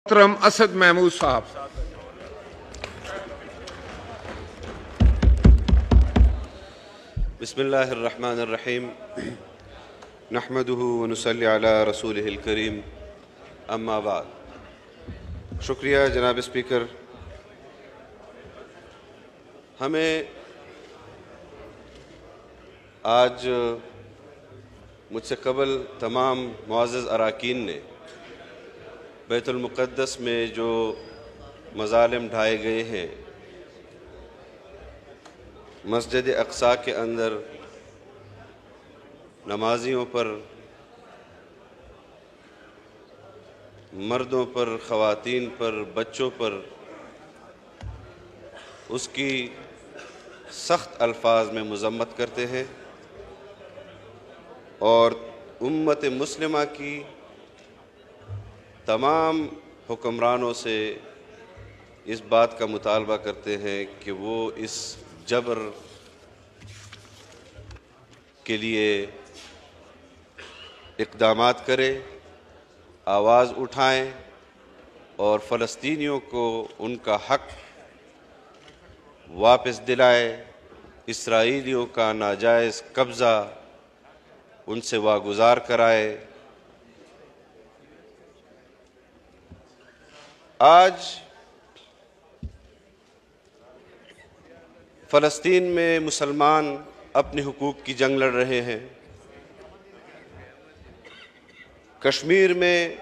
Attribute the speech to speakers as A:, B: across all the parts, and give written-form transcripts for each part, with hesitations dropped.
A: मोहतरम असद महमूद साहब।
B: बिस्मिल्लाहिर्रहमानिर्रहीम नहमदुहु व नुसल्ली अला रसूलिहिल करीम अम्मा बाद। शुक्रिया जनाब स्पीकर। हमें आज मुझसे कबल तमाम मुअज़्ज़ज़ अराकीन ने बैतुल मुक़द्दस में जो मज़ालिम ढाए गए हैं, मस्जिद अक़सा के अंदर नमाजियों पर, मर्दों पर, ख़वातीन पर, बच्चों पर उसकी सख्त अल्फाज में मज़म्मत करते हैं और उम्मत मुस्लिमा की तमाम हुक्मरानों से इस बात का मुतालबा करते हैं कि वो इस जबर के लिए इक़दामात करें, आवाज़ उठाएं और फ़लस्तीनियों को उनका हक़ वापस दिलाए, इसराइलियों का नाजायज़ कब्ज़ा उनसे वागुज़ार कराए। आज फ़लस्तीन में मुसलमान अपने हुकूक की जंग लड़ रहे हैं। कश्मीर में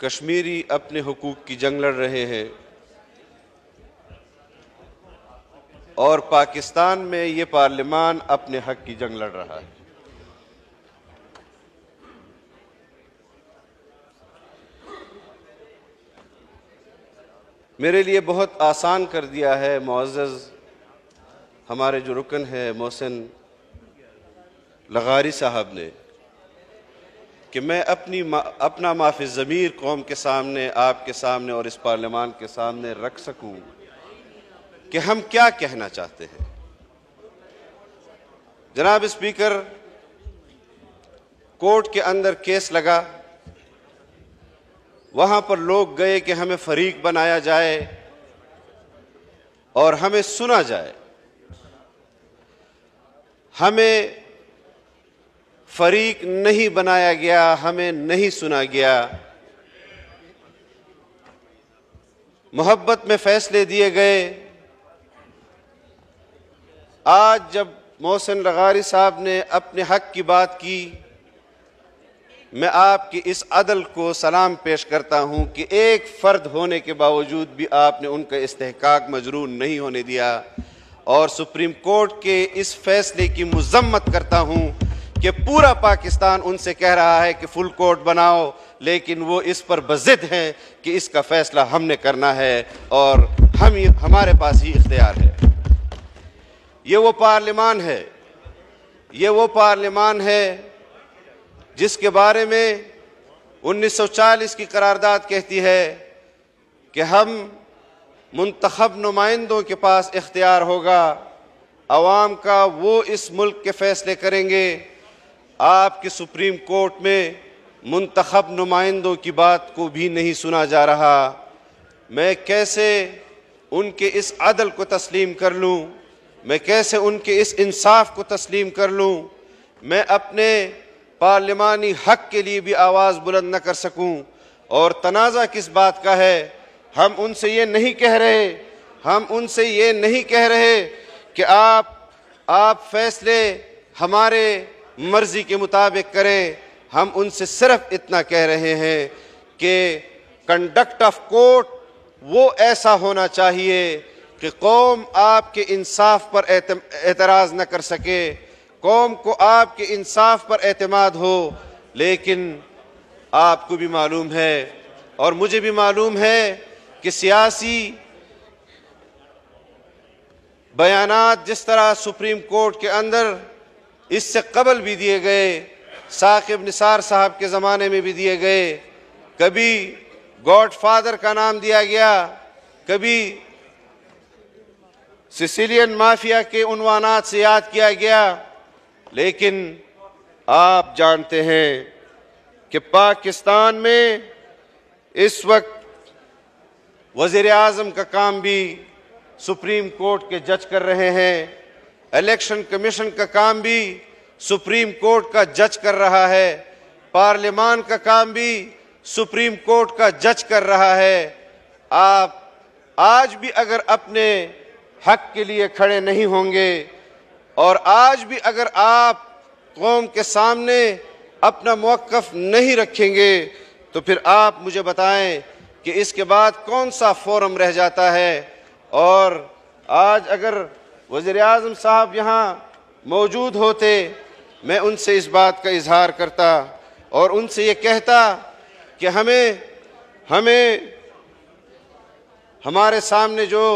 B: कश्मीरी अपने हुकूक की जंग लड़ रहे हैं और पाकिस्तान में ये पार्लिमान अपने हक़ की जंग लड़ रहा है। मेरे लिए बहुत आसान कर दिया है मुअज़्ज़ज़ हमारे जो रुकन है मोहसिन लगारी साहब ने कि मैं अपना माफ़ी ज़मीर कौम के सामने, आपके सामने और इस पार्लिमान के सामने रख सकूं कि हम क्या कहना चाहते हैं। जनाब स्पीकर, कोर्ट के अंदर केस लगा, वहाँ पर लोग गए कि हमें फरीक बनाया जाए और हमें सुना जाए। हमें फरीक नहीं बनाया गया, हमें नहीं सुना गया। मोहब्बत में फैसले दिए गए। आज जब मोहसिन लगारी साहब ने अपने हक की बात की, मैं आपकी इस अदल को सलाम पेश करता हूं कि एक फ़र्द होने के बावजूद भी आपने उनका इस्तेहकाक मजरूर नहीं होने दिया और सुप्रीम कोर्ट के इस फैसले की मुज़म्मत करता हूं कि पूरा पाकिस्तान उनसे कह रहा है कि फुल कोर्ट बनाओ, लेकिन वो इस पर बज़िद हैं कि इसका फ़ैसला हमने करना है और हमारे पास ही इख्तियार है। ये वो पार्लिमान है, ये वो पार्लिमान है जिसके बारे में 1940 की करारदाद कहती है कि हम मुंतखब नुमाइंदों के पास इख्तियार होगा, अवाम का, वो इस मुल्क के फ़ैसले करेंगे। आपके सुप्रीम कोर्ट में मुंतखब नुमाइंदों की बात को भी नहीं सुना जा रहा। मैं कैसे उनके इस अदल को तस्लीम कर लूँ, मैं कैसे उनके इस इंसाफ को तस्लीम कर लूँ। मैं अपने पार्लिमानी हक के लिए भी आवाज़ बुलंद न कर सकूं। और तनाज़ा किस बात का है, हम उनसे ये नहीं कह रहे, हम उनसे ये नहीं कह रहे कि आप फैसले हमारे मर्ज़ी के मुताबिक करें। हम उनसे सिर्फ इतना कह रहे हैं कि कंडक्ट ऑफ कोर्ट वो ऐसा होना चाहिए कि कौम आपके इंसाफ पर एतराज़ न कर सके, कौम को आपके इंसाफ पर एतमाद हो। लेकिन आपको भी मालूम है और मुझे भी मालूम है कि सियासी बयानात जिस तरह सुप्रीम कोर्ट के अंदर इससे कबल भी दिए गए, साकिब निसार साहब के ज़माने में भी दिए गए, कभी गॉडफादर का नाम दिया गया, कभी सिसिलियन माफिया के उन्वानात से याद किया गया। लेकिन आप जानते हैं कि पाकिस्तान में इस वक्त वज़ीर आज़म का काम भी सुप्रीम कोर्ट के जज कर रहे हैं, इलेक्शन कमीशन का काम भी सुप्रीम कोर्ट का जज कर रहा है, पार्लियामान का काम भी सुप्रीम कोर्ट का जज कर रहा है। आप आज भी अगर अपने हक के लिए खड़े नहीं होंगे और आज भी अगर आप कौम के सामने अपना मौक़िफ़ नहीं रखेंगे तो फिर आप मुझे बताएं कि इसके बाद कौन सा फोरम रह जाता है। और आज अगर वज़ीर आज़म साहब यहाँ मौजूद होते, मैं उनसे इस बात का इजहार करता और उनसे ये कहता कि हमें हमारे सामने जो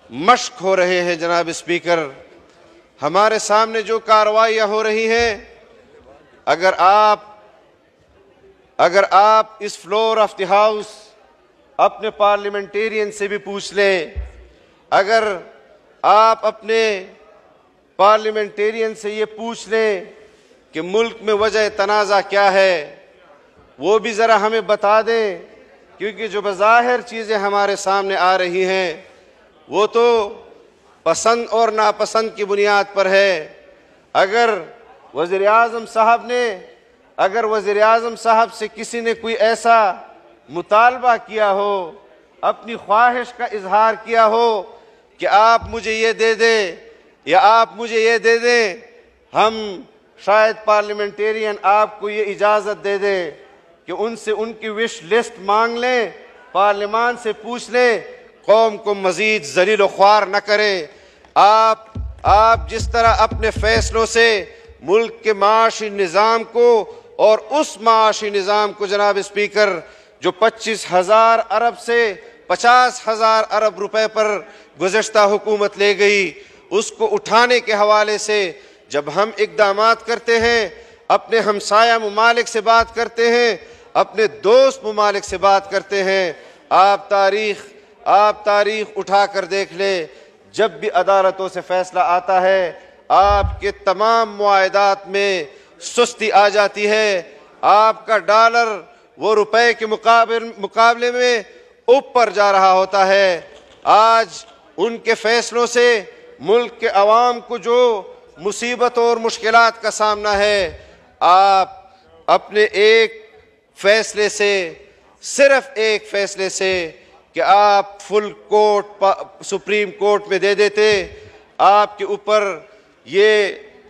B: मश्क हो रहे हैं जनाब स्पीकर, हमारे सामने जो कार्रवाइयाँ हो रही हैं, अगर आप इस फ्लोर ऑफ द हाउस अपने पार्लियामेंटेरियन से भी पूछ लें, अगर आप अपने पार्लियामेंटेरियन से ये पूछ लें कि मुल्क में वजह तनाज़ा क्या है, वो भी ज़रा हमें बता दें, क्योंकि जो बज़ाहिर चीज़ें हमारे सामने आ रही हैं वो तो पसंद और नापसंद की बुनियाद पर है। अगर वज़ीर आज़म साहब से किसी ने कोई ऐसा मुतालबा किया हो, अपनी ख्वाहिश का इजहार किया हो कि आप मुझे ये दे दें या आप मुझे ये दे दें, हम शायद पार्लियामेंटेरियन आपको ये इजाज़त दे दें कि उनसे उनकी विश लिस्ट मांग लें, पार्लियामान से पूछ लें, कौम को मज़ीद ज़लील व ख्वार न करें। आप जिस तरह अपने फ़ैसलों से मुल्क के माशी निज़ाम को और उस माशी निज़ाम को जनाब स्पीकर जो 25,000 अरब से 50,000 अरब रुपए पर गुज़श्ता हुकूमत ले गई, उसको उठाने के हवाले से जब हम इक़दामात करते हैं, अपने हमसाया ममालिक से बात करते हैं, अपने दोस्त ममालिक से बात करते हैं, आप तारीख़ उठा कर देख लें, जब भी अदालतों से फ़ैसला आता है आपके तमाम मुआहदात में सुस्ती आ जाती है। आपका डॉलर वो रुपए के मुकाबले में ऊपर जा रहा होता है। आज उनके फ़ैसलों से मुल्क के अवाम को जो मुसीबत और मुश्किलात का सामना है, आप अपने एक फ़ैसले से, सिर्फ़ एक फ़ैसले से कि आप फुल कोर्ट सुप्रीम कोर्ट में दे देते, आपके ऊपर ये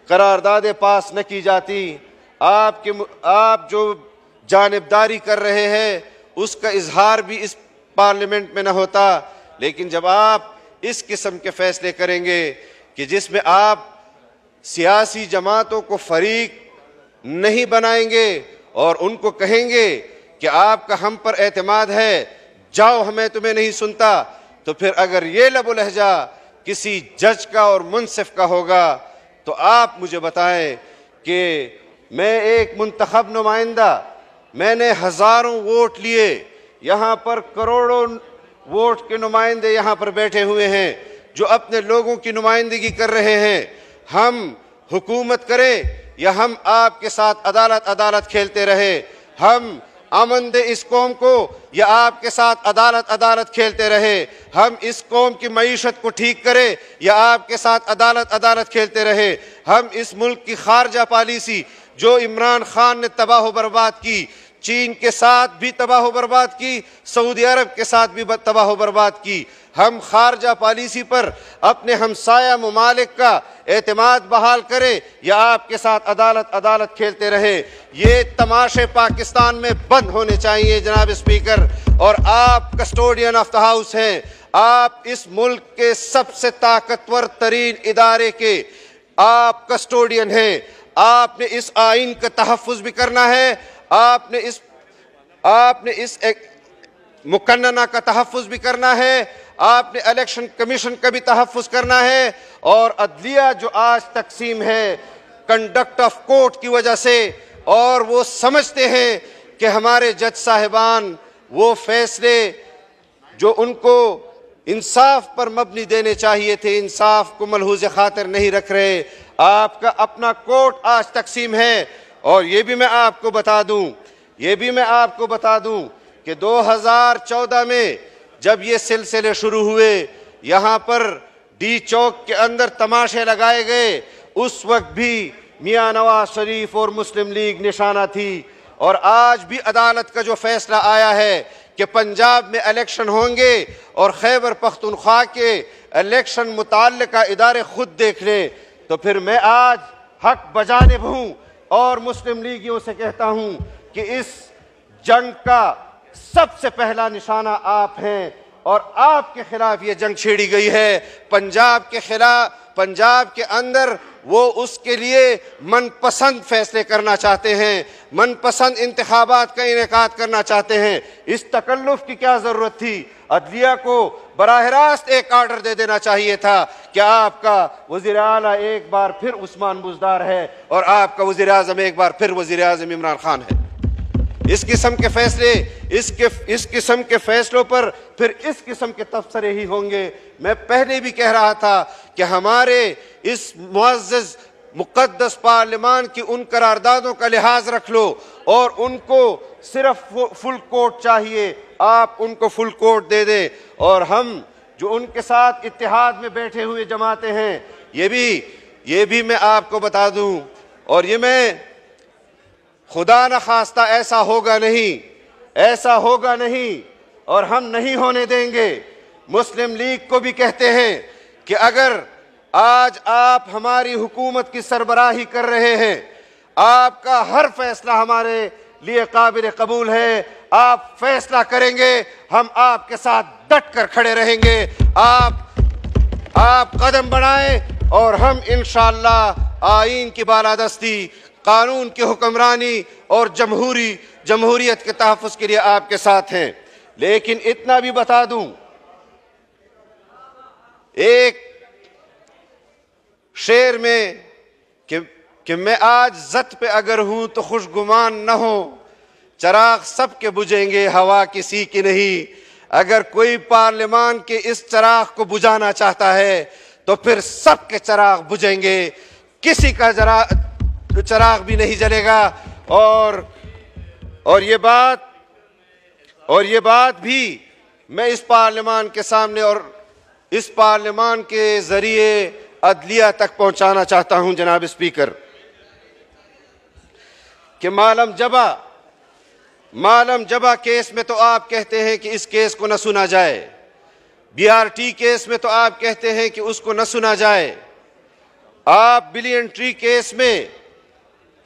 B: करारदादे पास न की जाती, आप जो जानिबदारी कर रहे हैं उसका इजहार भी इस पार्लियामेंट में न होता। लेकिन जब आप इस किस्म के फ़ैसले करेंगे कि जिसमें आप सियासी जमातों को फरीक नहीं बनाएंगे और उनको कहेंगे कि आपका हम पर एतमाद है, जाओ हमें तुम्हें नहीं सुनता, तो फिर अगर ये लबो लहजा किसी जज का और मुंसिफ का होगा तो आप मुझे बताएं कि मैं एक मुंतखब नुमाइंदा, मैंने हज़ारों वोट लिए, यहाँ पर करोड़ों वोट के नुमाइंदे यहाँ पर बैठे हुए हैं जो अपने लोगों की नुमाइंदगी कर रहे हैं। हम हुकूमत करें या हम आपके साथ अदालत खेलते रहे, हम अमन दे इस कौम को या आपके साथ अदालत खेलते रहे, हम इस कौम की मईशत को ठीक करें या आपके साथ अदालत खेलते रहे, हम इस मुल्क की खारजा पॉलिसी जो इमरान खान ने तबाह बर्बाद की, चीन के साथ भी तबाह बर्बाद की, सऊदी अरब के साथ भी तबाह बर्बाद की, हम खारजा पॉलिसी पर अपने हमसाया ममालिक का एतमाद बहाल करें या आपके साथ अदालत खेलते रहे। ये तमाशे पाकिस्तान में बंद होने चाहिए जनाब स्पीकर। और आप कस्टोडियन ऑफ द हाउस हैं, आप इस मुल्क के सबसे ताकतवर तरीन इदारे के आप कस्टोडियन हैं। आपने इस आइन का तहफ़्फ़ुज़ भी करना है, आपने इस मुकन्नना का तहफ़्फ़ुज़ भी करना है, आपने इलेक्शन कमीशन का भी तहफ़्फ़ुज़ करना है। और अदलिया जो आज तकसीम है कंडक्ट ऑफ कोर्ट की वजह से, और वो समझते हैं कि हमारे जज साहिबान वो फैसले जो उनको इंसाफ पर मबनी देने चाहिए थे, इंसाफ को मलहूज़ खातिर नहीं रख रहे। आपका अपना कोर्ट आज तकसीम है। और ये भी मैं आपको बता दूं कि 2014 में जब ये सिलसिले शुरू हुए, यहाँ पर डी चौक के अंदर तमाशे लगाए गए, उस वक्त भी मियां नवाज शरीफ और मुस्लिम लीग निशाना थी। और आज भी अदालत का जो फैसला आया है कि पंजाब में इलेक्शन होंगे और खैबर पख्तूनख्वा के इलेक्शन मुताल्लिका इदारे खुद देख लें, तो फिर मैं आज हक बजानिब हूँ और मुस्लिम लीगियों से कहता हूँ कि इस जंग का सबसे पहला निशाना आप हैं और आपके खिलाफ ये जंग छेड़ी गई है। पंजाब के खिलाफ, पंजाब के अंदर वो उसके लिए मनपसंद फैसले करना चाहते हैं, मनपसंद इंतखाबात का इनेकाद करना चाहते हैं। इस तकल्लुफ की क्या ज़रूरत थी? अदलिया को बराह रास्त एक आर्डर दे देना चाहिए था कि आपका वज़ीर आला एक बार फिर उस्मान बुज़दार है और आपका वज़ीर आज़म एक बार फिर वज़ीर आज़म इमरान खान है। इस किस्म के फैसले, इस किस्म के फैसलों पर फिर इस किस्म के तबसरे ही होंगे। मैं पहले भी कह रहा था कि हमारे इस मुअज़्ज़ज़ मुक़द्दस पार्लिमान की उन करारदादों का लिहाज रख लो और उनको सिर्फ फुल कोर्ट चाहिए, आप उनको फुल कोर्ट दे दें। और हम जो उनके साथ इत्तेहाद में बैठे हुए जमाते हैं, ये भी मैं आपको बता दूं, और ये मैं खुदा न खास्ता ऐसा होगा नहीं और हम नहीं होने देंगे। मुस्लिम लीग को भी कहते हैं कि अगर आज आप हमारी हुकूमत की सरबराही कर रहे हैं, आपका हर फैसला हमारे लिए काबिल कबूल है, आप फैसला करेंगे, हम आपके साथ डट कर खड़े रहेंगे। आप कदम बढ़ाएं और हम इंशाअल्लाह आईन की बालादस्ती, कानून की हुक्मरानी और जमहूरियत के तहफ़्फ़ुज़ के लिए आपके साथ हैं। लेकिन इतना भी बता दूं, एक शेर में कि मैं आज ज़त पे अगर हूं तो खुशगुमान न हो, चराग सबके बुझेंगे हवा किसी की नहीं। अगर कोई पार्लियामान के इस चराग को बुझाना चाहता है तो फिर सबके चराग बुझेंगे, किसी का चराग भी नहीं जलेगा। और ये बात भी मैं इस पार्लियामान के सामने और इस पार्लियामान के जरिए अदलिया तक पहुंचाना चाहता हूं जनाब स्पीकर, कि मालम जबा केस में तो आप कहते हैं कि इस केस को न सुना जाए, बीआरटी केस में तो आप कहते हैं कि उसको न सुना जाए, आप बिलियन ट्री केस में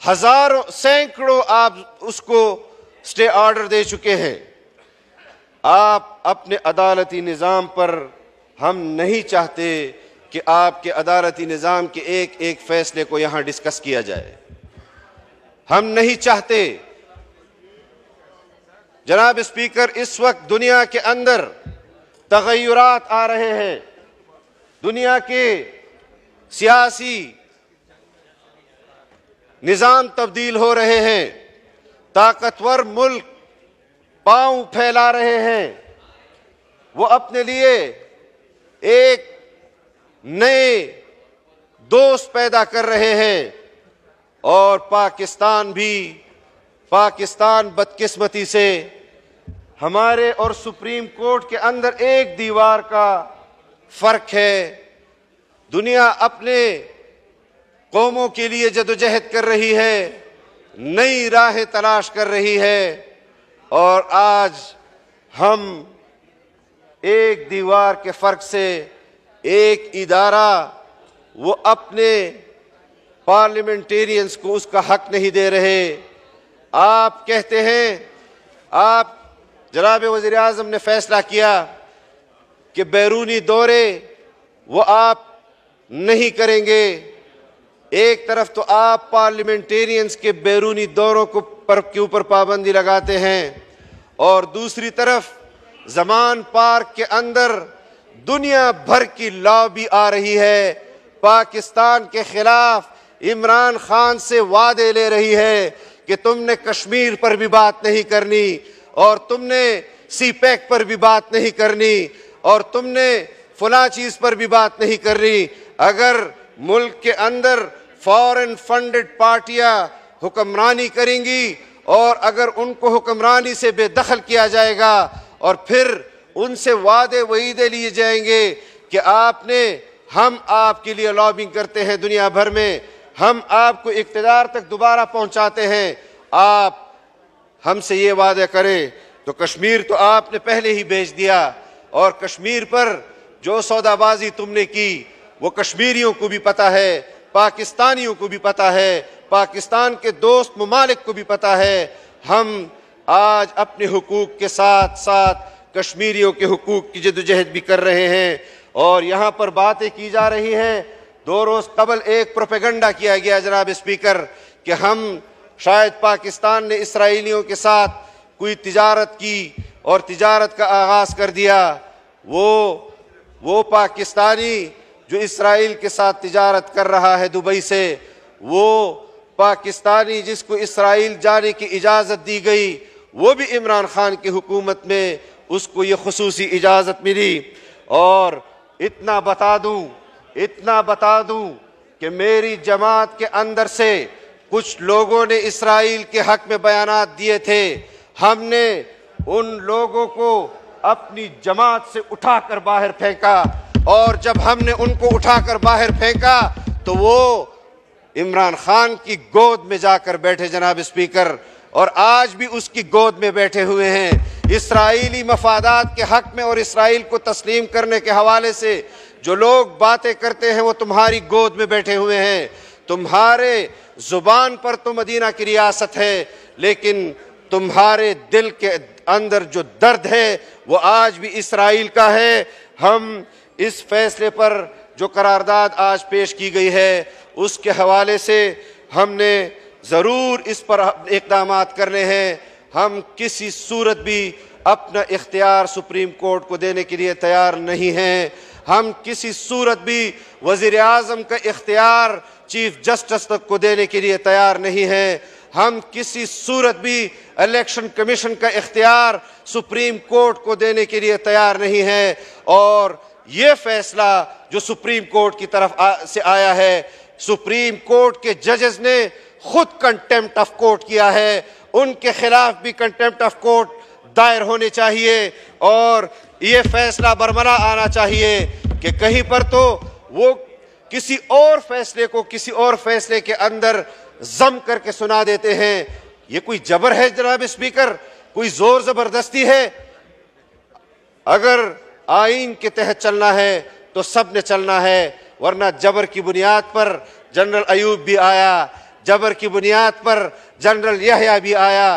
B: हजारों सैकड़ों आप उसको स्टे ऑर्डर दे चुके हैं। आप अपने अदालती निज़ाम पर, हम नहीं चाहते कि आपके अदालती निज़ाम के एक एक फैसले को यहाँ डिस्कस किया जाए, हम नहीं चाहते। जनाब स्पीकर, इस वक्त दुनिया के अंदर तग़य्युरात आ रहे हैं, दुनिया के सियासी निज़ाम तब्दील हो रहे हैं, ताकतवर मुल्क पांव फैला रहे हैं, वो अपने लिए एक नए दोस्त पैदा कर रहे हैं। और पाकिस्तान बदकिस्मती से हमारे और सुप्रीम कोर्ट के अंदर एक दीवार का फर्क है। दुनिया अपने कौमों के लिए जदोजहद कर रही है, नई राहें तलाश कर रही है, और आज हम एक दीवार के फर्क से एक इदारा वो अपने पार्लियामेंटेरियंस को उसका हक नहीं दे रहे। आप कहते हैं, आप जनाब वज़ीर आज़म ने फैसला किया कि बैरूनी दौरे वो आप नहीं करेंगे। एक तरफ तो आप पार्लियामेंटेरियंस के बैरूनी दौरों के ऊपर पाबंदी लगाते हैं और दूसरी तरफ ज़मान पार्क के अंदर दुनिया भर की लॉबी आ रही है, पाकिस्तान के खिलाफ इमरान खान से वादे ले रही है कि तुमने कश्मीर पर भी बात नहीं करनी और तुमने सीपैक पर भी बात नहीं करनी और तुमने फला चीज़ पर भी बात नहीं करनी। अगर मुल्क के अंदर फॉरेन फंडेड पार्टियां हुक्मरानी करेंगी और अगर उनको हुक्मरानी से बेदखल किया जाएगा और फिर उनसे वादे वईदे लिए जाएंगे कि हम आपके लिए लॉबिंग करते हैं दुनिया भर में, हम आपको इक़्तिदार तक दोबारा पहुंचाते हैं, आप हमसे ये वादे करें, तो कश्मीर तो आपने पहले ही बेच दिया। और कश्मीर पर जो सौदाबाजी तुमने की वो कश्मीरियों को भी पता है, पाकिस्तानियों को भी पता है, पाकिस्तान के दोस्त ममालिक को भी पता है। हम आज अपने हुकूक के साथ साथ कश्मीरियों के हुकूक की जद्दोजहद भी कर रहे हैं। और यहाँ पर बातें की जा रही हैं, 2 रोज़ कबल एक प्रोपेगेंडा किया गया जनाब स्पीकर कि हम शायद पाकिस्तान ने इसराइलियों के साथ कोई तिजारत की और तिजारत का आगाज़ कर दिया। वो पाकिस्तानी जो इसराइल के साथ तिजारत कर रहा है दुबई से, वो पाकिस्तानी जिसको इसराइल जाने की इजाज़त दी गई, वो भी इमरान खान की हुकूमत में उसको ये खुसूसी इजाज़त मिली। और इतना बता दूं कि मेरी जमात के अंदर से कुछ लोगों ने इसराइल के हक में बयानात दिए थे। हमने उन लोगों को अपनी जमात से उठाकर बाहर फेंका, और जब हमने उनको उठाकर बाहर फेंका तो वो इमरान खान की गोद में जाकर बैठे जनाब स्पीकर, और आज भी उसकी गोद में बैठे हुए हैं। इसराइली मफादात के हक में और इसराइल को तस्लीम करने के हवाले से जो लोग बातें करते हैं वो तुम्हारी गोद में बैठे हुए हैं। तुम्हारे जुबान पर तो मदीना की रियासत है, लेकिन तुम्हारे दिल के अंदर जो दर्द है वो आज भी इसराइल का है। हम इस फैसले पर जो करारदाद आज पेश की गई है उसके हवाले से हमने ज़रूर इस पर इक़दामात करने हैं। हम किसी सूरत भी अपना इख्तियार सुप्रीम कोर्ट को देने के लिए तैयार नहीं हैं। हम किसी सूरत भी वज़ीर आज़म का इख्तियार चीफ जस्टिस तक को देने के लिए तैयार नहीं हैं। हम किसी सूरत भी इलेक्शन कमीशन का इख्तियार सुप्रीम कोर्ट को देने के लिए तैयार नहीं हैं। और ये फैसला जो सुप्रीम कोर्ट की तरफ से आया है, सुप्रीम कोर्ट के जजेस ने खुद कंटेम्प्ट ऑफ कोर्ट किया है, उनके खिलाफ भी कंटेम्प्ट ऑफ कोर्ट दायर होने चाहिए। और ये फैसला बरमला आना चाहिए कि कहीं पर तो वो किसी और फैसले के अंदर जम करके सुना देते हैं। ये कोई जबर है जनाब स्पीकर, कोई जोर जबरदस्ती है? अगर आईन के तहत चलना है तो सब ने चलना है, वरना जबर की बुनियाद पर जनरल अयूब भी आया, जबर की बुनियाद पर जनरल यहया भी आया,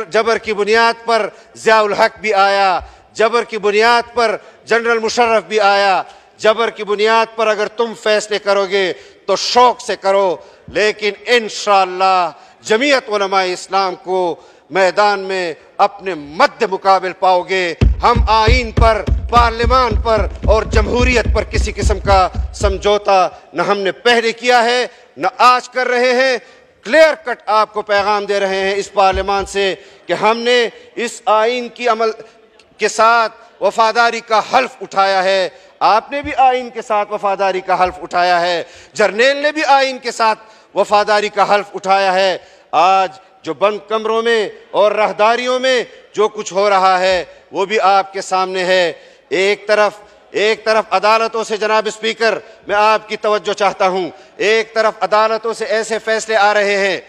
B: जबर की बुनियाद पर ज़ियाउल हक भी आया, जबर की बुनियाद पर जनरल मुशर्रफ भी आया। जबर की बुनियाद पर अगर तुम फैसले करोगे तो शौक से करो, लेकिन इंशाअल्लाह जमीयत उलमाए इस्लाम को मैदान में अपने मद्दे मुकाबिल पाओगे। हम आईन पर, पार्लियामान पर और जमहूरियत पर किसी किस्म का समझौता न हमने पहले किया है न आज कर रहे हैं। क्लियर कट आपको पैगाम दे रहे हैं इस पार्लियामान से कि हमने इस आईन की अमल के साथ वफादारी का हल्फ उठाया है। आपने भी आईन के साथ वफादारी का हल्फ उठाया है, जर्नेल ने भी आईन के साथ वफादारी का हल्फ उठाया है। आज जो बंद कमरों में और राहदारियों में जो कुछ हो रहा है वो भी आपके सामने है। एक तरफ अदालतों से जनाब स्पीकर मैं आपकी तवज्जो चाहता हूँ, एक तरफ अदालतों से ऐसे फैसले आ रहे हैं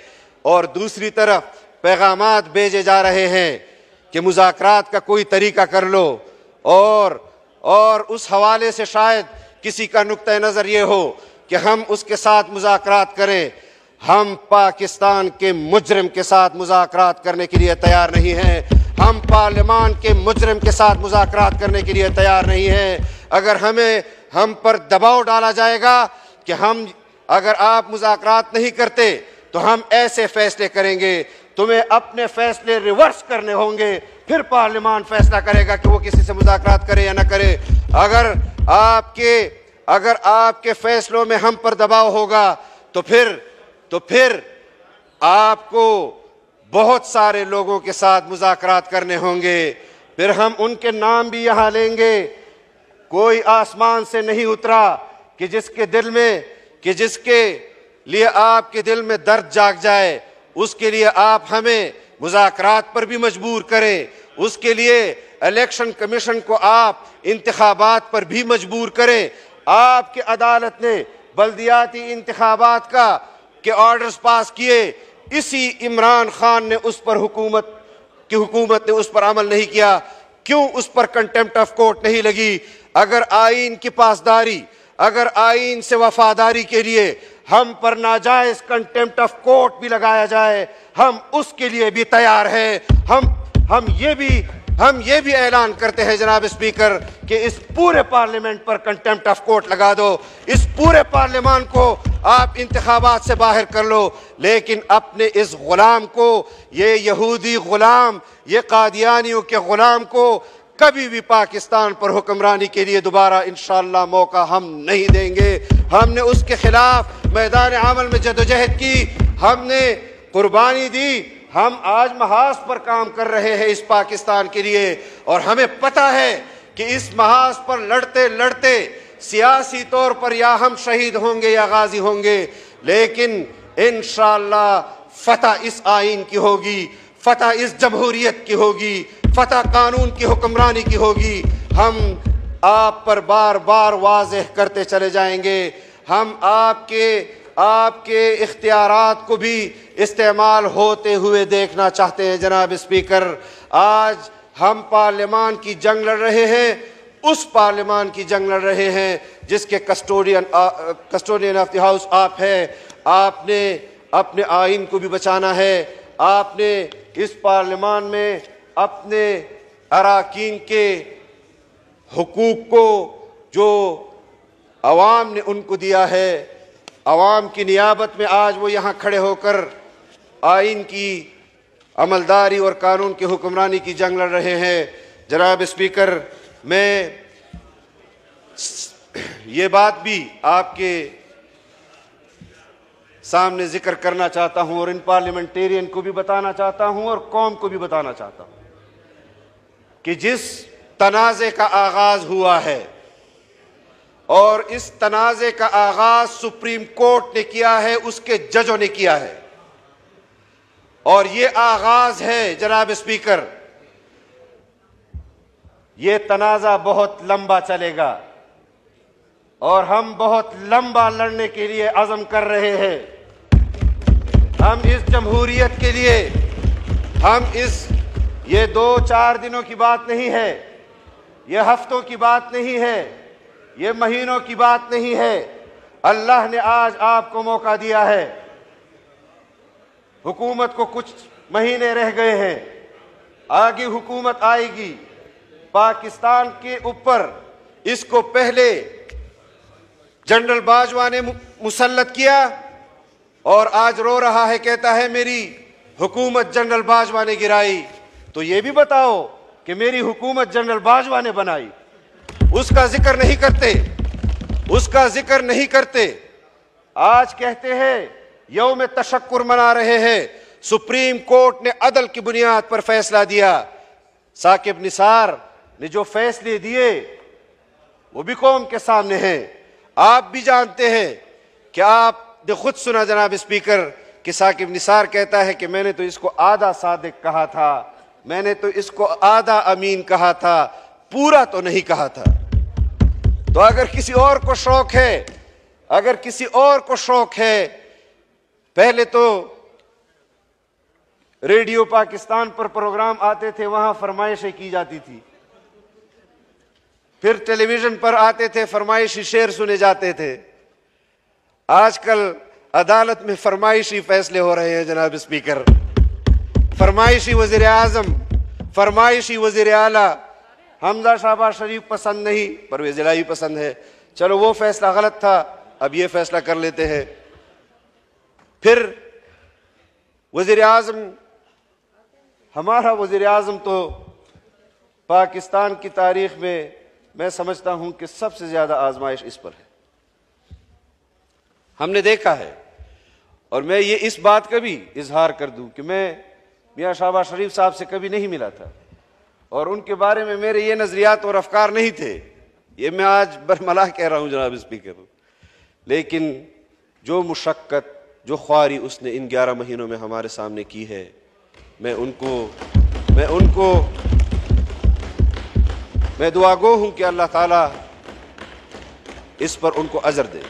B: और दूसरी तरफ पैगामात भेजे जा रहे हैं कि मुज़ाकरात का कोई तरीका कर लो, और उस हवाले से शायद किसी का नुक्ता नज़र ये हो कि हम उसके साथ मुज़ाकरात करें। हम पाकिस्तान के मुजरिम के साथ मुज़ाकरात करने के लिए तैयार नहीं हैं। हम पार्लियामान के मुजरिम के साथ मुज़ाकरात करने के लिए तैयार नहीं हैं। अगर हम पर दबाव डाला जाएगा कि अगर आप मुज़ाकरात नहीं करते तो हम ऐसे फैसले करेंगे, तुम्हें अपने फैसले रिवर्स करने होंगे, फिर पार्लियामान फैसला करेगा कि वो किसी से मुज़ाकरात करे या ना करे। अगर आपके फैसलों में हम पर दबाव होगा तो फिर आपको बहुत सारे लोगों के साथ मुज़ाकरात करने होंगे। फिर हम उनके नाम भी यहाँ लेंगे। कोई आसमान से नहीं उतरा कि जिसके लिए आपके दिल में दर्द जाग जाए, उसके लिए आप हमें मुज़ाकरात पर भी मजबूर करें, उसके लिए इलेक्शन कमीशन को आप इंतखाबात पर भी मजबूर करें। आपकी अदालत ने बल्दियाती इंतखाबात के ऑर्डर्स पास किए, इसी इमरान खान ने उस पर हुकूमत ने उस पर अमल नहीं किया। क्यों उस पर कंटेम्प्ट ऑफ कोर्ट नहीं लगी? अगर आईन की पासदारी, अगर आईन से वफादारी के लिए हम पर नाजायज कंटेम्प्ट ऑफ कोर्ट भी लगाया जाए, हम उसके लिए भी तैयार हैं। हम ये भी ऐलान करते हैं जनाब स्पीकर कि इस पूरे पार्लियामेंट पर कंटेम्प्ट ऑफ कोर्ट लगा दो, इस पूरे पार्लियामान को आप इंतखाबात से बाहर कर लो, लेकिन अपने इस गुलाम को, ये यहूदी गुलाम, ये कादियानियों के गुलाम को कभी भी पाकिस्तान पर हुक्मरानी के लिए दोबारा इंशाअल्लाह मौका हम नहीं देंगे। हमने उसके खिलाफ मैदान अमल में जदोजहद की, हमने कुर्बानी दी, हम आज महाज पर काम कर रहे हैं इस पाकिस्तान के लिए, और हमें पता है कि इस महाज पर लड़ते लड़ते सियासी तौर पर या हम शहीद होंगे या गाजी होंगे, लेकिन इंशाअल्लाह फतह इस आईन की होगी, फतह इस जमहूरियत की होगी, फतह कानून की हुक्मरानी की होगी। हम आप पर बार बार वाज़ेह करते चले जाएंगे, हम आपके इख्तियारात को भी इस्तेमाल होते हुए देखना चाहते हैं। जनाब स्पीकर, आज हम पार्लियामान की जंग लड़ रहे हैं, उस पार्लियामान की जंग लड़ रहे हैं जिसके कस्टोडियन ऑफ द हाउस आप हैं। आपने अपने आइन को भी बचाना है, आपने इस पार्लियामान में अपने अराकीन के हुकूक को जो अवाम ने उनको दिया है, अवाम की नियाबत में आज वो यहाँ खड़े होकर आइन की अमलदारी और कानून की हुक्मरानी की जंग लड़ रहे हैं। जनाब स्पीकर, मैं ये बात भी आपके सामने जिक्र करना चाहता हूं और इन पार्लियामेंटेरियन को भी बताना चाहता हूं और कौम को भी बताना चाहता हूं कि जिस तनाज़े का आगाज हुआ है, और इस तनाज़े का आगाज सुप्रीम कोर्ट ने किया है, उसके जजों ने किया है, और ये आगाज है जनाब स्पीकर, ये तनाज़ा बहुत लंबा चलेगा और हम बहुत लंबा लड़ने के लिए अज़म कर रहे हैं। हम इस जमहूरियत के लिए, ये 2-4 दिनों की बात नहीं है, ये हफ्तों की बात नहीं है, ये महीनों की बात नहीं है। अल्लाह ने आज आपको मौका दिया है, हुकूमत को कुछ महीने रह गए हैं, आगे हुकूमत आएगी पाकिस्तान के ऊपर। इसको पहले जनरल बाजवा ने मुसल्लत किया और आज रो रहा है, कहता है मेरी हुकूमत जनरल बाजवा ने गिराई। तो ये भी बताओ कि मेरी हुकूमत जनरल बाजवा ने बनाई। उसका जिक्र नहीं करते, उसका जिक्र नहीं करते। आज कहते हैं यौम तशक्कुर मना रहे हैं, सुप्रीम कोर्ट ने अदल की बुनियाद पर फैसला दिया। साकिब निसार ने जो फैसले दिए वो भी कौम के सामने हैं। आप भी जानते हैं कि आपने खुद सुना जनाब स्पीकर कि साकिब निसार कहता है कि मैंने तो इसको आधा सादिक कहा था, मैंने तो इसको आधा अमीन कहा था, पूरा तो नहीं कहा था। तो अगर किसी और को शौक है, अगर किसी और को शौक है, पहले तो रेडियो पाकिस्तान पर प्रोग्राम आते थे, वहां फरमाइशें की जाती थी, फिर टेलीविजन पर आते थे, फरमाइशी शेर सुने जाते थे। आजकल अदालत में फरमाइशी फैसले हो रहे हैं जनाब स्पीकर। फरमाइशी वजीर आजम, फरमाइशी वजीर आला। हमजा शहबाज शरीफ पसंद नहीं, परवेज इलाही पसंद है। चलो वो फैसला गलत था, अब ये फैसला कर लेते हैं। फिर वजीर आजम, हमारा वजीर आजम तो पाकिस्तान की तारीख में मैं समझता हूं कि सबसे ज्यादा आजमाइश इस पर है, हमने देखा है। और मैं ये इस बात का भी इजहार कर दूं कि मैं मियां शहबाज शरीफ साहब से कभी नहीं मिला था और उनके बारे में मेरे ये नजरियात और अफकार नहीं थे। ये मैं आज बरमला कह रहा हूं जनाब स्पीकर। लेकिन जो मुशक्कत, जो ख्वारी उसने इन 11 महीनों में हमारे सामने की है, मैं दुआगो हूं कि अल्लाह ताला इस पर उनको अजर दे।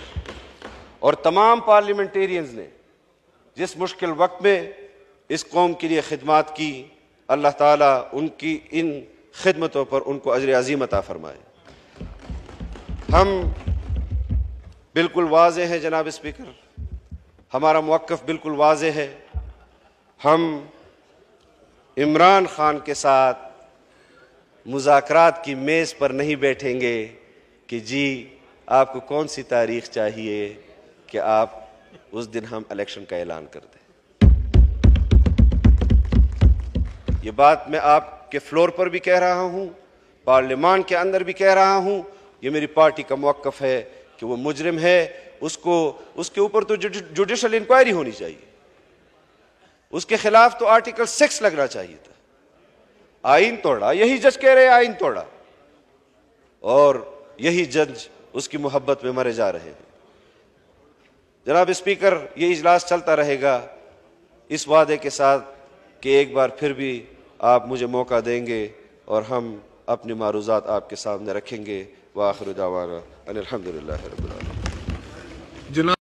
B: और तमाम पार्लियामेंटेरियंस ने जिस मुश्किल वक्त में इस कौम के लिए खिदमात की, अल्लाह ताला उनकी इन खिदमतों पर उनको अजर अज़ीम अता फरमाए। हम बिल्कुल वाज़े हैं जनाब स्पीकर, हमारा मौक़िफ़ बिल्कुल वाज़े है। हम इमरान खान के साथ मुज़ाकरात की मेज़ पर नहीं बैठेंगे कि जी आपको कौन सी तारीख़ चाहिए कि आप उस दिन हम इलेक्शन का ऐलान कर दें। ये बात मैं आपके फ्लोर पर भी कह रहा हूँ, पार्लियामान के अंदर भी कह रहा हूँ। ये मेरी पार्टी का मौक़िफ़ है कि वो मुजरिम है, उसके ऊपर तो जुडिशल इंक्वायरी होनी चाहिए, उसके खिलाफ तो आर्टिकल 6 लगना चाहिए था। आइन तोड़ा, यही जज कह रहे आइन तोड़ा, और यही जज उसकी मोहब्बत में मरे जा रहे हैं। जनाब स्पीकर, ये इजलास चलता रहेगा इस वादे के साथ कि एक बार फिर भी आप मुझे मौका देंगे और हम अपने मारूज़ात आपके सामने रखेंगे। व आखिर दावाना अनिल हम्दुलिल्लाहि रब्बिल आलमीन।